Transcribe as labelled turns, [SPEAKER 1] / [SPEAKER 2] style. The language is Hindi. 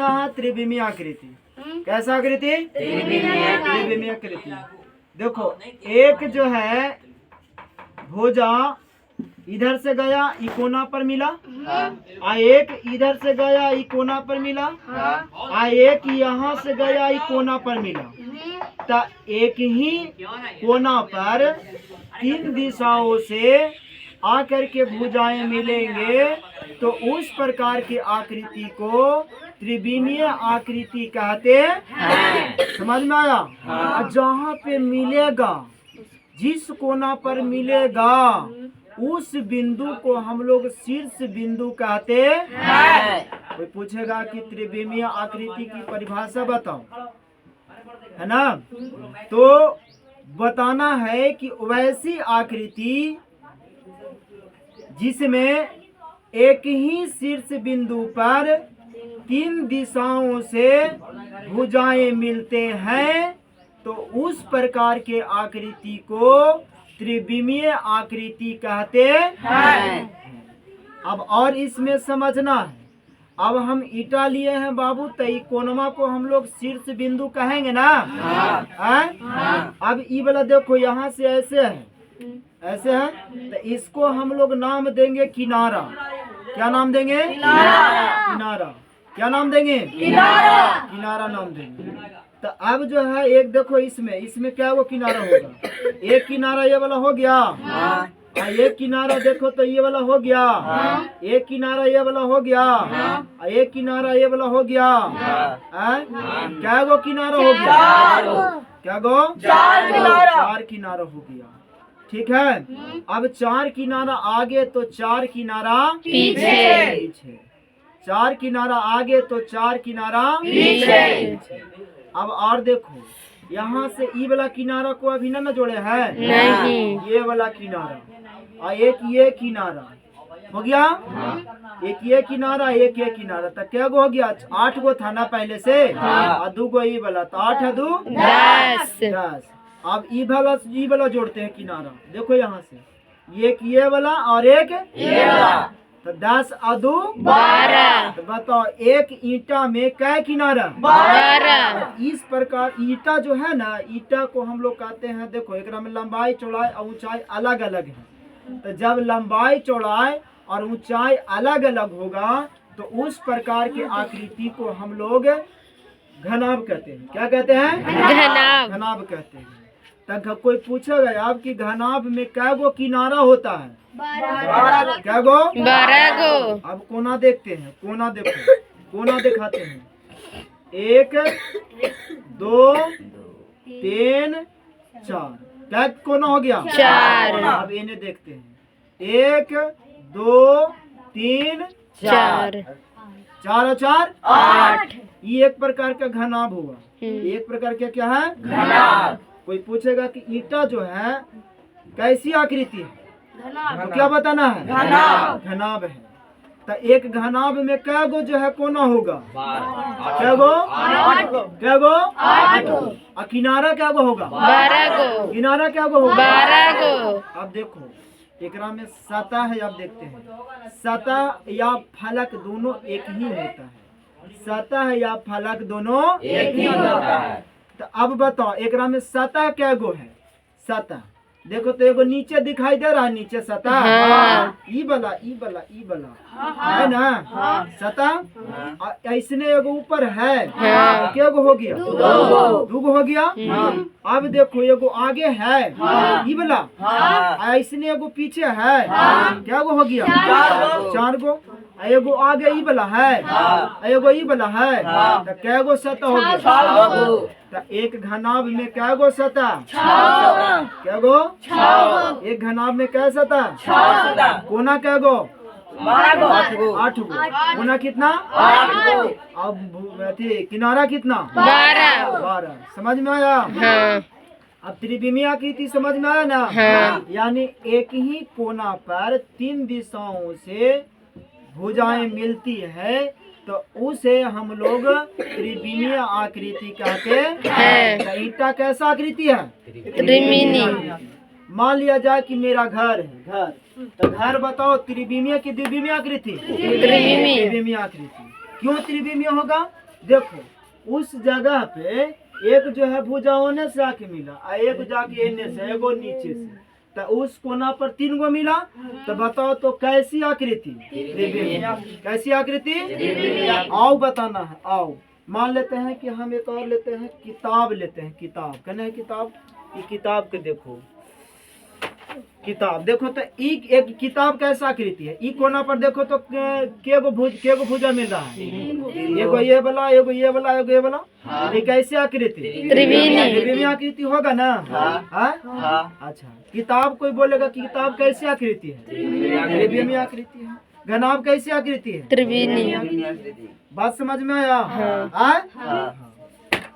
[SPEAKER 1] समझना है त्रिविमीय आकृति। कैसा आकृति? त्रिविमीय आकृति। देखो एक जो है भुजा इधर से गया ई कोना पर मिला, आ एक इधर से गया ई कोना पर मिला, आ एक यहाँ से गया ई कोना पर मिला। तो एक ही कोना पर तीन दिशाओं से आकर के भुजाएं मिलेंगे, तो उस प्रकार की आकृति को त्रिविमीय आकृति कहते हैं। समझ में आया? जहाँ पे मिलेगा, जिस कोना पर मिलेगा, उस बिंदु को हम लोग शीर्ष बिंदु कहते हैं। कोई पूछेगा कि त्रिविमीय आकृति की परिभाषा बताओ, है ना? तो बताना है कि वैसी आकृति जिसमें एक ही शीर्ष बिंदु पर तीन दिशाओं से भुजाएं मिलते हैं, तो उस प्रकार के आकृति को त्रिविमीय आकृति कहते हैं। अब और इसमें समझना है, अब हम ईटा लिए हैं बाबू, तो ई कोनमा को हम लोग शीर्ष बिंदु कहेंगे ना? अब ई वाला देखो यहाँ से ऐसे है, ऐसे है, तो इसको हम लोग नाम देंगे किनारा। क्या नाम देंगे? किनारा। क्या नाम देंगे? किनारा नाम देंगे। तो अब जो है एक देखो इसमें क्या वो किनारा होगा? एक किनारा ये वाला हो गया, एक किनारा देखो तो ये वाला हो गया, एक किनारा ये वाला हो गया, एक किनारा ये वाला हो गया। क्या गो किनारा हो गया? क्या गो? चार किनारा हो गया। ठीक है। अब चार किनारा आगे तो चार किनारा पीछे, चार किनारा आगे तो चार किनारा पीछे। अब और देखो यहाँ से ई वाला किनारा को अभी ना जोड़े है, नहीं। ये वाला किनारा और एक ये किनारा हो गया, एक ये किनारा एक ये किनारा, तो क्या गो हो गया? 8 गो था ना पहले से, और 2 गो ई वाला, तो 8 है 2 10। अब ई वाला जोड़ते हैं किनारा। देखो यहाँ से एक ये वाला और एक ये वाला, तो 10 और 2 12। तो बताओ एक ईंटा में कै किनारा? 12। इस प्रकार ईंटा जो है ना, ईंटा को हम लोग कहते हैं, देखो एक में लंबाई चौड़ाई और ऊंचाई अलग अलग है। तो जब लंबाई चौड़ाई और ऊंचाई अलग अलग होगा, तो उस प्रकार की आकृति को हम लोग घनाभ कहते हैं। क्या कहते हैं? घनाभ कहते हैं। तब कोई पूछेगा आपकी घनाभ में कै गो किनारा होता है? 12। क्या गो? 12 गो। अब कोना देखते हैं, कोना देखो, कोना दिखाते हैं। 1 2 3 4, क्या कोना हो गया? 4। अब इन्हें देखते हैं, 1 2 3 4, 4 और 4 8। ये एक प्रकार का घनाभ हुआ। एक प्रकार का क्या है? घनाभ। कोई पूछेगा कि ईंटा जो है कैसी आकृति है, तो क्या बताना है? घनाभ है। तो एक घनाभ में क्या गो जो है कोना होगा? क्या गो? 8 गो। और किनारा क्या गो होगा? 12 गो। किनारा क्या गो होगा? 12 गो। अब देखो एकरा में सतह है, अब देखते हैं। सतह या फलक दोनों एक ही होता है। सतह या फलक दोनों एक ही होता है। तो अब बताओ एकरा में सतह क्या गो है? सतह देखो तो एगो नीचे दिखाई दे रहा है, नीचे सतह ई वाला है ना सतह। ऐसने एगो ऊपर है, क्या गो हो गया? 2 गो हो गया। अब देखो एगो आगे है ई वाला, ऐसने एगो पीछे है, क्या गो हो गया? 4 गो। एगो आगे ई वाला है, एगो ई वाला है, तो क्या गो सतह हो गया? तो एक घनाभ में क्या गो सतह? क्या गो? एक घनाभ में क्या सतह? कोना क्या गो? 8 गो। कोना कितना? 8 गो। अब किनारा कितना? 12। समझ में आया? अब त्रिविमीय आकृति समझ में आया ना? यानी एक ही कोना पर 3 दिशाओं से भुजाएं मिलती है, तो उसे हम लोग त्रिविमीय आकृति कहते हैं। ईंटा कैसा आकृति है? त्रिविमीय। मान लिया जाए कि मेरा घर है, घर, तो घर बताओ त्रिविमीय की द्विविमीय आकृति? त्रिविमीय आकृति। क्यों त्रिविमीय होगा? देखो उस जगह पे एक जो है भुजा ओने से आके मिला और एक जाके एने से एगो नीचे से, तो उस कोना पर 3 गो मिला। तो बताओ तो कैसी आकृति? कैसी आकृति? आओ बताना है, आओ। मान लेते हैं कि हम एक और लेते हैं, किताब लेते हैं। किताब कहना है किताब, ये किताब के देखो, किताब देखो तो एक किताब कैसा आकृति है? ई कोना पर देखो तो के गो भुजा मिल रहा है? एगो ये वाला, एगो ये वाला, एगो ये वाला। ये कैसी आकृति? त्रिवेणी आकृति होगा ना? हाँ। अच्छा, किताब कोई बोलेगा कि किताब कैसी आकृति है? त्रिवेणी आकृति है। घनाभ कैसी आकृति है? त्रिवेणी। बात समझ में आया? हाँ।